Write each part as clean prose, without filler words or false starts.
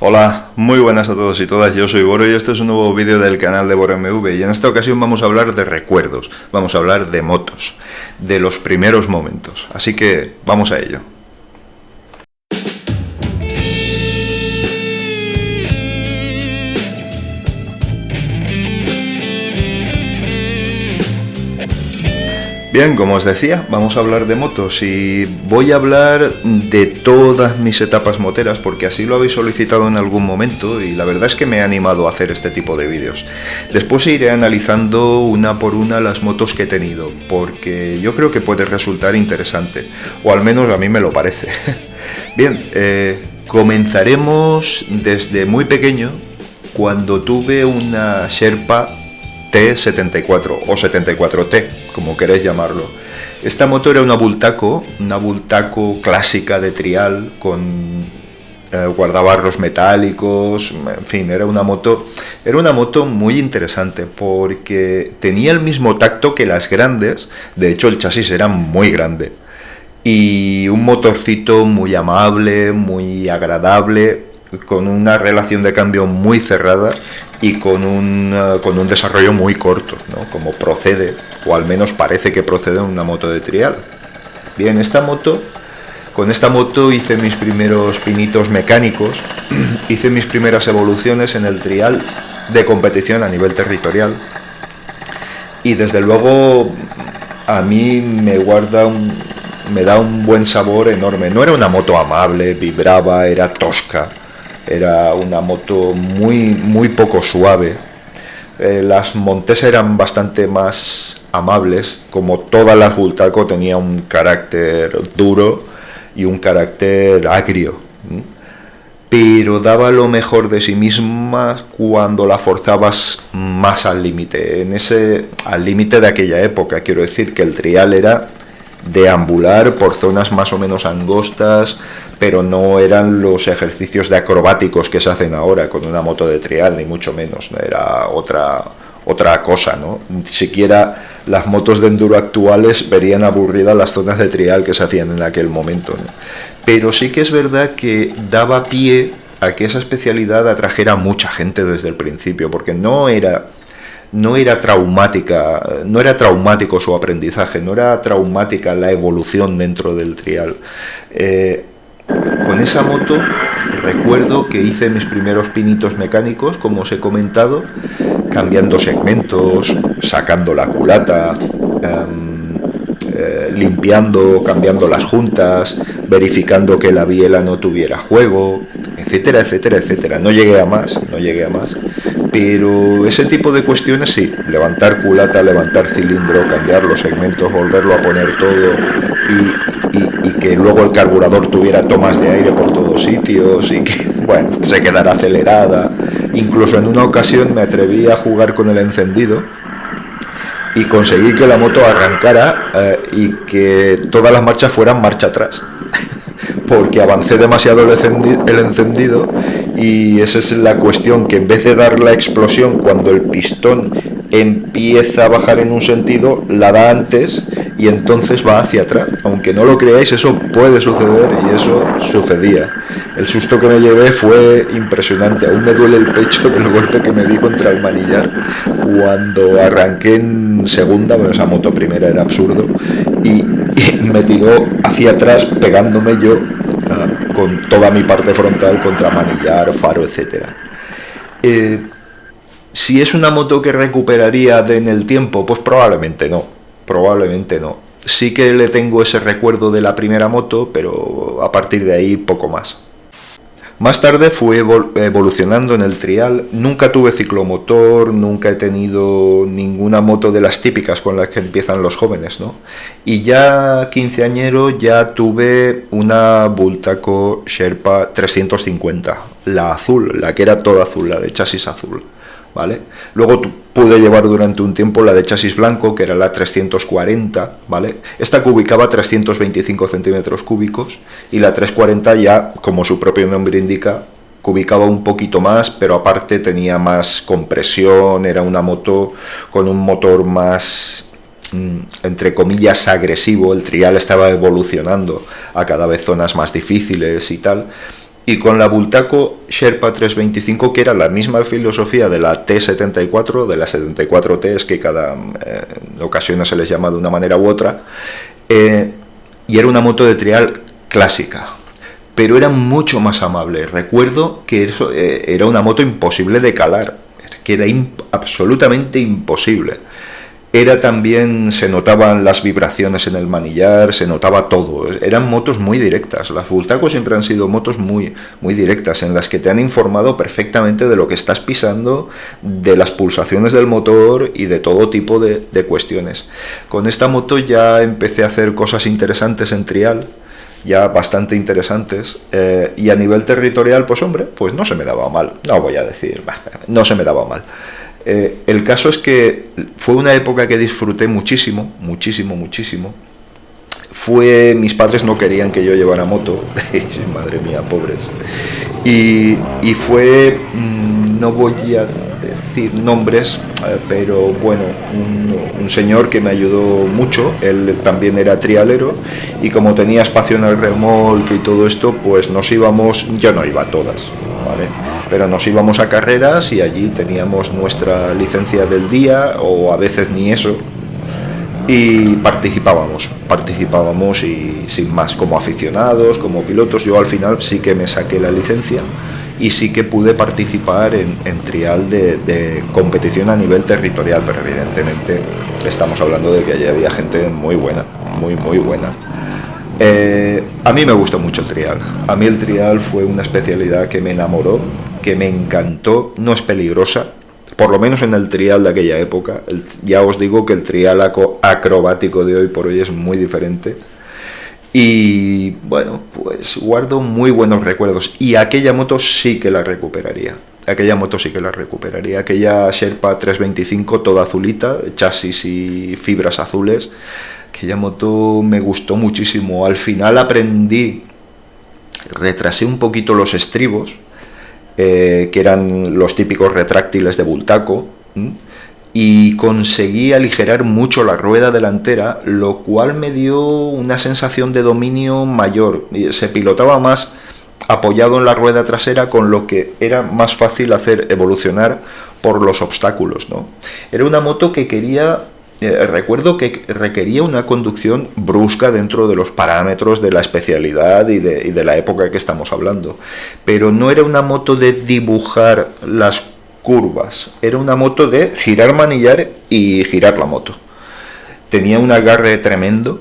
Hola, muy buenas a todos y todas, yo soy Boro y este es un nuevo vídeo del canal de Boro MV y en esta ocasión vamos a hablar de recuerdos, vamos a hablar de motos, de los primeros momentos, así que vamos a ello. Bien, como os decía, vamos a hablar de motos y voy a hablar de todas mis etapas moteras porque así lo habéis solicitado en algún momento y la verdad es que me he animado a hacer este tipo de vídeos. Después iré analizando una por una las motos que he tenido porque yo creo que puede resultar interesante, o al menos a mí me lo parece. Bien, comenzaremos desde muy pequeño cuando tuve una Sherpa T74 o 74T, como queréis llamarlo. Esta moto era una Bultaco clásica de trial con guardabarros metálicos, en fin, era una moto muy interesante porque tenía el mismo tacto que las grandes, de hecho el chasis era muy grande y un motorcito muy amable, muy agradable, con una relación de cambio muy cerrada y con un desarrollo muy corto, ¿no? Como procede, o al menos parece que procede en una moto de trial. Bien, con esta moto hice mis primeros pinitos mecánicos, hice mis primeras evoluciones en el trial de competición a nivel territorial y desde luego a mí me da un buen sabor enorme. No era una moto amable, vibraba, era tosca. Era una moto muy poco suave. Las Montesa eran bastante más amables, como todas las Bultaco tenía un carácter duro y un carácter agrio, pero daba lo mejor de sí misma cuando la forzabas más al límite, al límite de aquella época. Quiero decir que el trial era deambular por zonas más o menos angostas, pero no eran los ejercicios de acrobáticos que se hacen ahora con una moto de trial, ni mucho menos, ¿no? Era otra cosa, ¿no? Ni siquiera las motos de enduro actuales verían aburridas las zonas de trial que se hacían en aquel momento, ¿no? Pero sí que es verdad que daba pie a que esa especialidad atrajera a mucha gente desde el principio, porque no era traumático su aprendizaje, no era traumática la evolución dentro del trial. Con esa moto recuerdo que hice mis primeros pinitos mecánicos, como os he comentado, cambiando segmentos, sacando la culata, limpiando, cambiando las juntas, verificando que la biela no tuviera juego, etcétera, etcétera, etcétera. No llegué a más, pero ese tipo de cuestiones sí, levantar culata, levantar cilindro, cambiar los segmentos, volverlo a poner todo y que luego el carburador tuviera tomas de aire por todos sitios y que, bueno, se quedara acelerada. Incluso en una ocasión me atreví a jugar con el encendido y conseguí que la moto arrancara y que todas las marchas fueran marcha atrás. Porque avancé demasiado el encendido y esa es la cuestión, que en vez de dar la explosión cuando el pistón empieza a bajar en un sentido, la da antes y entonces va hacia atrás. Aunque no lo creáis, eso puede suceder y eso sucedía. El susto que me llevé fue impresionante, aún me duele el pecho del golpe que me di contra el manillar cuando arranqué en segunda. Bueno, esa moto primera era absurdo y me tiró hacia atrás pegándome yo con toda mi parte frontal contra manillar, faro, etcétera. Si es una moto que recuperaría en el tiempo, pues probablemente no. Sí que le tengo ese recuerdo de la primera moto, pero a partir de ahí poco más. Más tarde fui evolucionando en el trial. Nunca tuve ciclomotor, nunca he tenido ninguna moto de las típicas con las que empiezan los jóvenes, ¿no? Y ya quinceañero ya tuve una Bultaco Sherpa 350, la azul, la que era toda azul, la de chasis azul, ¿vale? Luego pude llevar durante un tiempo la de chasis blanco, que era la 340, ¿vale? Esta cubicaba 325 centímetros cúbicos y la 340 ya, como su propio nombre indica, cubicaba un poquito más, pero aparte tenía más compresión, era una moto con un motor más, entre comillas, agresivo. El trial estaba evolucionando a cada vez zonas más difíciles y tal. Y con la Bultaco Sherpa 325, que era la misma filosofía de la T74, de la 74T, es que cada ocasión se les llama de una manera u otra, y era una moto de trial clásica, pero era mucho más amable. Recuerdo que eso era una moto imposible de calar, que era absolutamente imposible. Era también, se notaban las vibraciones en el manillar, se notaba todo. Eran motos muy directas. Las Bultaco siempre han sido motos muy, muy directas, en las que te han informado perfectamente de lo que estás pisando, de las pulsaciones del motor y de todo tipo de cuestiones. Con esta moto ya empecé a hacer cosas interesantes en trial, ya bastante interesantes, y a nivel territorial, pues hombre, pues no se me daba mal. No voy a decir, no se me daba mal. El caso es que fue una época que disfruté muchísimo, muchísimo, muchísimo. Mis padres no querían que yo llevara moto, madre mía, pobres. Y fue, no voy a decir nombres, pero bueno, un señor que me ayudó mucho. Él también era trialero, y como tenía espacio en el remolque y todo esto, pues nos íbamos, yo no iba a todas, ¿vale? Pero nos íbamos a carreras y allí teníamos nuestra licencia del día, o a veces ni eso, y participábamos y sin más, como aficionados, como pilotos. Yo al final sí que me saqué la licencia y sí que pude participar en trial de competición a nivel territorial, pero evidentemente estamos hablando de que allí había gente muy buena, muy muy buena. A mí me gustó mucho el trial. A mí el trial fue una especialidad que me enamoró, que me encantó. No es peligrosa, por lo menos en el trial de aquella época. Ya os digo que el trial acrobático de hoy por hoy es muy diferente. Y bueno, pues guardo muy buenos recuerdos. Y aquella moto sí que la recuperaría. Aquella Sherpa 325 toda azulita, chasis y fibras azules. Aquella moto me gustó muchísimo. Al final retrasé un poquito los estribos, que eran los típicos retráctiles de Bultaco, y conseguí aligerar mucho la rueda delantera, lo cual me dio una sensación de dominio mayor. Se pilotaba más apoyado en la rueda trasera, con lo que era más fácil hacer evolucionar por los obstáculos, ¿no? Era una moto que recuerdo que requería una conducción brusca dentro de los parámetros de la especialidad y de la época que estamos hablando, pero no era una moto de dibujar las curvas, era una moto de girar manillar y girar la moto. Tenía un agarre tremendo.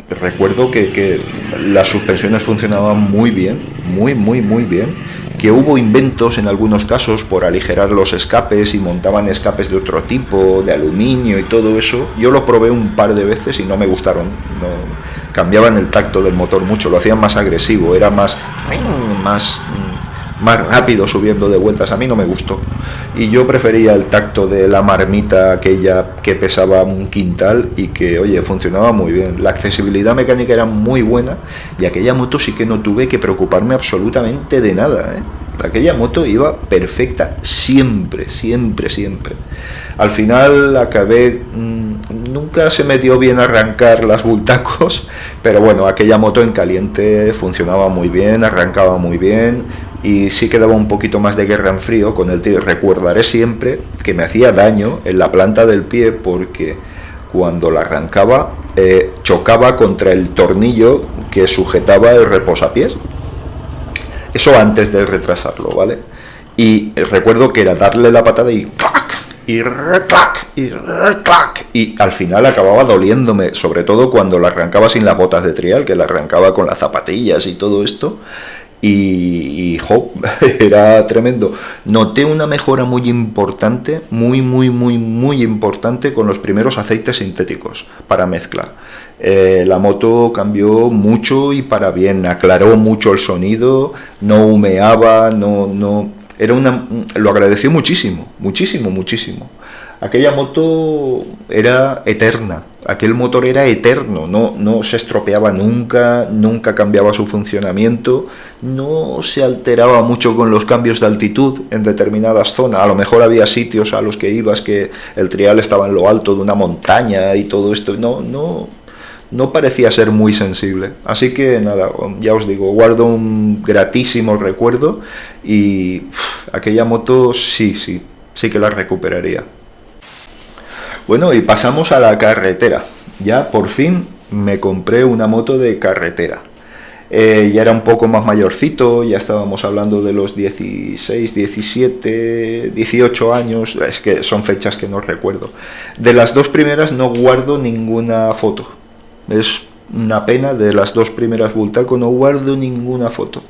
Recuerdo que las suspensiones funcionaban muy bien, muy muy muy bien, que hubo inventos en algunos casos por aligerar los escapes y montaban escapes de otro tipo, de aluminio y todo eso. Yo lo probé un par de veces y no me gustaron. No, cambiaban el tacto del motor mucho, lo hacían más agresivo, era más rápido subiendo de vueltas. A mí no me gustó, y yo prefería el tacto de la marmita aquella que pesaba un quintal y que, oye, funcionaba muy bien. La accesibilidad mecánica era muy buena, y aquella moto sí que no tuve que preocuparme absolutamente de nada, ¿eh? Aquella moto iba perfecta siempre, siempre, siempre. Al final acabé, nunca se me dio bien arrancar las Bultacos, pero bueno, aquella moto en caliente funcionaba muy bien, arrancaba muy bien, y sí que daba un poquito más de guerra en frío con el tío. Recordaré siempre que me hacía daño en la planta del pie, porque cuando la arrancaba chocaba contra el tornillo que sujetaba el reposapiés. Eso antes de retrasarlo, ¿vale? Y recuerdo que era darle la patada y ¡clac! Y ¡clac! Y ¡clac! Y al final acababa doliéndome, sobre todo cuando la arrancaba sin las botas de trial, que la arrancaba con las zapatillas y todo esto. Era tremendo. Noté una mejora muy importante, muy importante, con los primeros aceites sintéticos para mezcla. La moto cambió mucho y para bien, aclaró mucho el sonido, no humeaba, lo agradeció muchísimo. Aquella moto era eterna, aquel motor era eterno, no se estropeaba nunca cambiaba su funcionamiento, no se alteraba mucho con los cambios de altitud en determinadas zonas. A lo mejor había sitios a los que ibas que el trial estaba en lo alto de una montaña y todo esto, no no parecía ser muy sensible. Así que nada, ya os digo, guardo un gratísimo recuerdo y aquella moto sí que la recuperaría. Bueno, y pasamos a la carretera. Ya por fin me compré una moto de carretera. Ya era un poco más mayorcito, ya estábamos hablando de los 16, 17, 18 años, es que son fechas que no recuerdo. De las dos primeras no guardo ninguna foto. Es una pena, de las dos primeras Bultaco no guardo ninguna foto.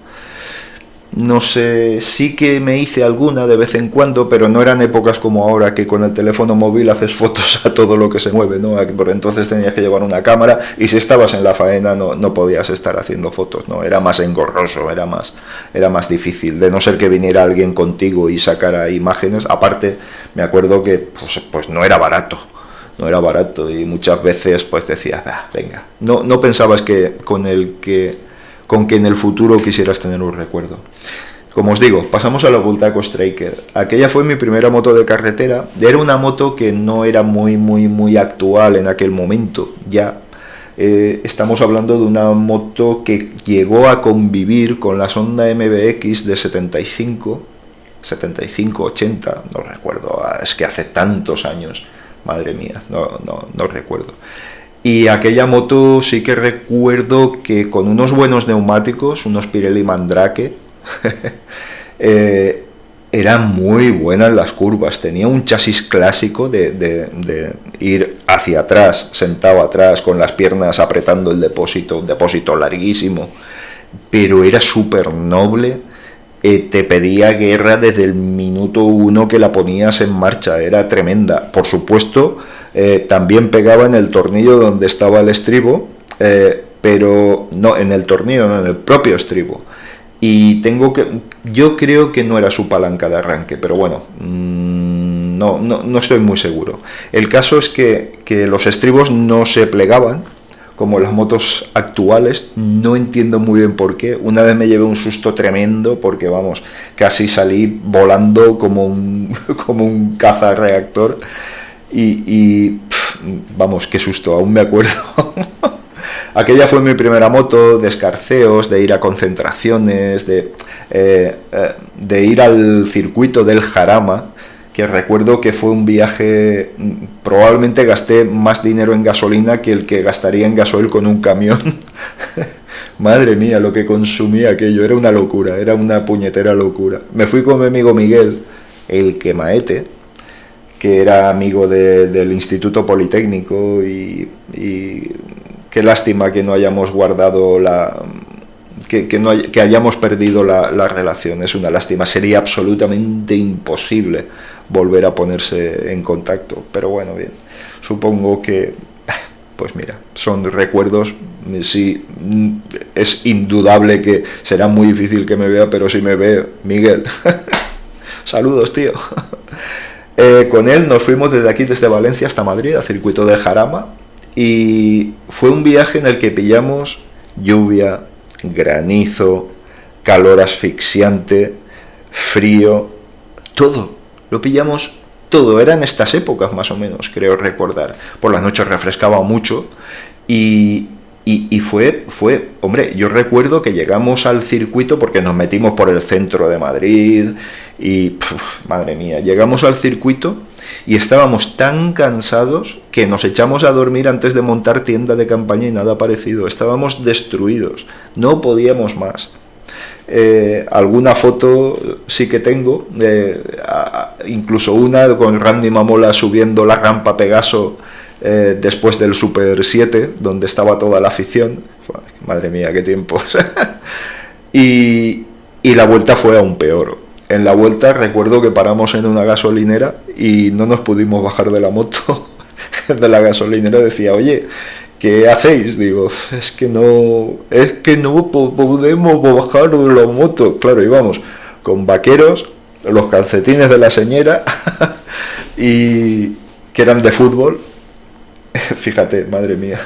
No sé, sí que me hice alguna de vez en cuando, pero no eran épocas como ahora, que con el teléfono móvil haces fotos a todo lo que se mueve, ¿no? Por entonces tenías que llevar una cámara y si estabas en la faena no podías estar haciendo fotos, ¿no? Era más engorroso, era más difícil, de no ser que viniera alguien contigo y sacara imágenes. Aparte, me acuerdo que pues no era barato. No era barato y muchas veces pues decías, venga, no pensabas que con que en el futuro quisieras tener un recuerdo. Como os digo, pasamos a la Bultaco Striker. Aquella fue mi primera moto de carretera. Era una moto que no era muy actual en aquel momento. Ya estamos hablando de una moto que llegó a convivir con la Honda MBX de 75, 80, no recuerdo, es que hace tantos años. Madre mía, no recuerdo. Y aquella moto sí que recuerdo que con unos buenos neumáticos, unos Pirelli Mandrake, eran muy buenas las curvas. Tenía un chasis clásico de ir hacia atrás, sentado atrás, con las piernas apretando el depósito, un depósito larguísimo, pero era súper noble. Te pedía guerra desde el minuto 1 que la ponías en marcha, era tremenda. Por supuesto, también pegaba en el tornillo donde estaba el estribo, pero no en el tornillo, no en el propio estribo. Y yo creo que no era su palanca de arranque, pero bueno, no estoy muy seguro. El caso es que los estribos no se plegaban como las motos actuales. No entiendo muy bien por qué. Una vez me llevé un susto tremendo porque, vamos, casi salí volando como un cazarreactor vamos, qué susto, aún me acuerdo. Aquella fue mi primera moto, de escarceos, de ir a concentraciones, de ir al circuito del Jarama, que recuerdo que fue un viaje, probablemente gasté más dinero en gasolina que el que gastaría en gasoil con un camión. Madre mía, lo que consumía aquello, era una locura, era una puñetera locura. Me fui con mi amigo Miguel, el Quemaete, que era amigo del Instituto Politécnico, y qué lástima que no hayamos guardado que hayamos perdido la relación. Es una lástima, sería absolutamente imposible volver a ponerse en contacto, pero bueno, bien, supongo que pues mira, son recuerdos. Sí, es indudable que será muy difícil que me vea, pero si me ve, Miguel, saludos, tío. Con él nos fuimos desde aquí, desde Valencia hasta Madrid, al circuito de Jarama, y fue un viaje en el que pillamos lluvia, granizo, calor asfixiante, frío, todo, lo pillamos todo. Eran estas épocas más o menos, creo recordar. Por las noches refrescaba mucho y fue, hombre, yo recuerdo que llegamos al circuito porque nos metimos por el centro de Madrid y, madre mía, llegamos al circuito y estábamos tan cansados que nos echamos a dormir antes de montar tienda de campaña y nada parecido. Estábamos destruidos, no podíamos más. Alguna foto sí que tengo, incluso una con Randy Mamola subiendo la rampa Pegaso después del Super 7, donde estaba toda la afición. Madre mía, qué tiempos. y la vuelta fue aún peor. En la vuelta recuerdo que paramos en una gasolinera y no nos pudimos bajar de la moto. De la gasolinera decía, oye, ¿qué hacéis? Digo, es que no podemos bajar de la moto. Claro, íbamos con vaqueros, los calcetines de la señora y que eran de fútbol. Fíjate, madre mía.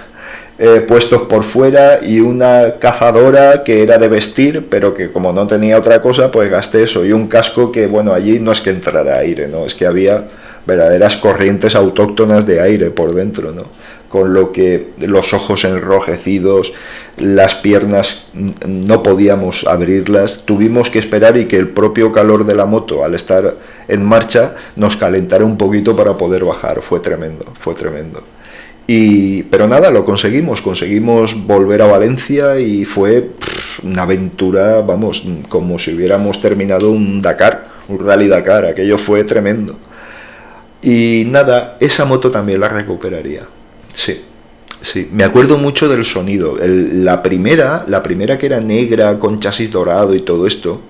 Puestos por fuera y una cazadora que era de vestir, pero que como no tenía otra cosa, pues gasté eso, y un casco que, bueno, allí no es que entrara aire, no, es que había verdaderas corrientes autóctonas de aire por dentro, ¿no? con lo que los ojos enrojecidos, las piernas no podíamos abrirlas, tuvimos que esperar y que el propio calor de la moto, al estar en marcha, nos calentara un poquito para poder bajar. Fue tremendo, fue tremendo. Pero nada, lo conseguimos volver a Valencia y fue una aventura, vamos, como si hubiéramos terminado un Dakar, un Rally Dakar. Aquello fue tremendo. Y nada, esa moto también la recuperaría. Sí, sí, me acuerdo mucho del sonido. La primera que era negra con chasis dorado y todo esto,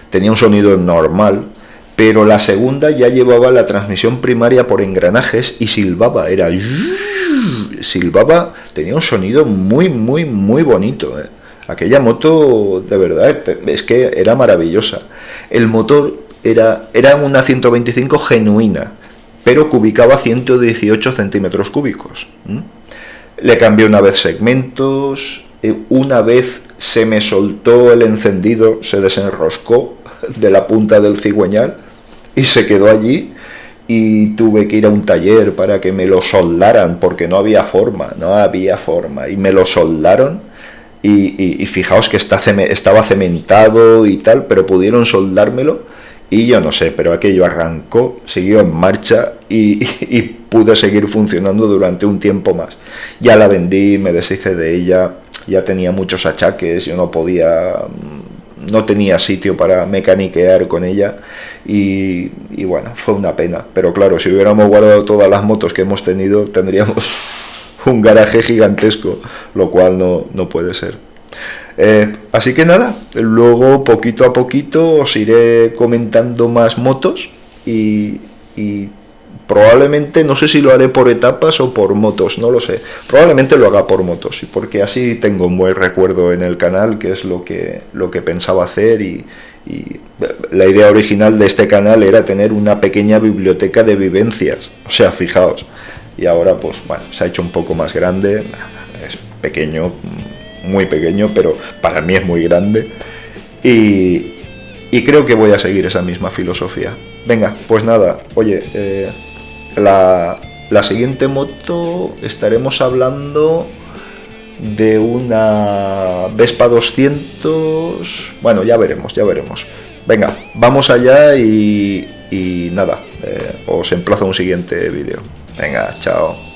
tenía un sonido normal, pero la segunda ya llevaba la transmisión primaria por engranajes y silbaba, silbaba, tenía un sonido muy, muy, muy bonito. Aquella moto, de verdad, es que era maravillosa. El motor era una 125 genuina, pero cubicaba 118 centímetros cúbicos. Le cambié una vez segmentos, una vez se me soltó el encendido, se desenroscó de la punta del cigüeñal y se quedó allí, y tuve que ir a un taller para que me lo soldaran porque no había forma, y me lo soldaron. Y fijaos que estaba cementado y tal, pero pudieron soldármelo. Y yo no sé, pero aquello arrancó, siguió en marcha y pude seguir funcionando durante un tiempo más. Ya la vendí, me deshice de ella, ya tenía muchos achaques, yo no tenía sitio para mecaniquear con ella y bueno, fue una pena. Pero claro, si hubiéramos guardado todas las motos que hemos tenido, tendríamos un garaje gigantesco, lo cual no puede ser. Así que nada, luego poquito a poquito os iré comentando más motos y probablemente, no sé si lo haré por etapas o por motos, no lo sé. Probablemente lo haga por motos, porque así tengo un buen recuerdo en el canal, que es lo que pensaba hacer, y la idea original de este canal era tener una pequeña biblioteca de vivencias. O sea, fijaos. Y ahora, pues bueno, se ha hecho un poco más grande, es pequeño, muy pequeño, pero para mí es muy grande. Y creo que voy a seguir esa misma filosofía. Venga, pues nada, oye, la siguiente moto estaremos hablando de una Vespa 200. Bueno, ya veremos. Venga, vamos allá y nada, os emplazo a un siguiente vídeo. Venga, chao.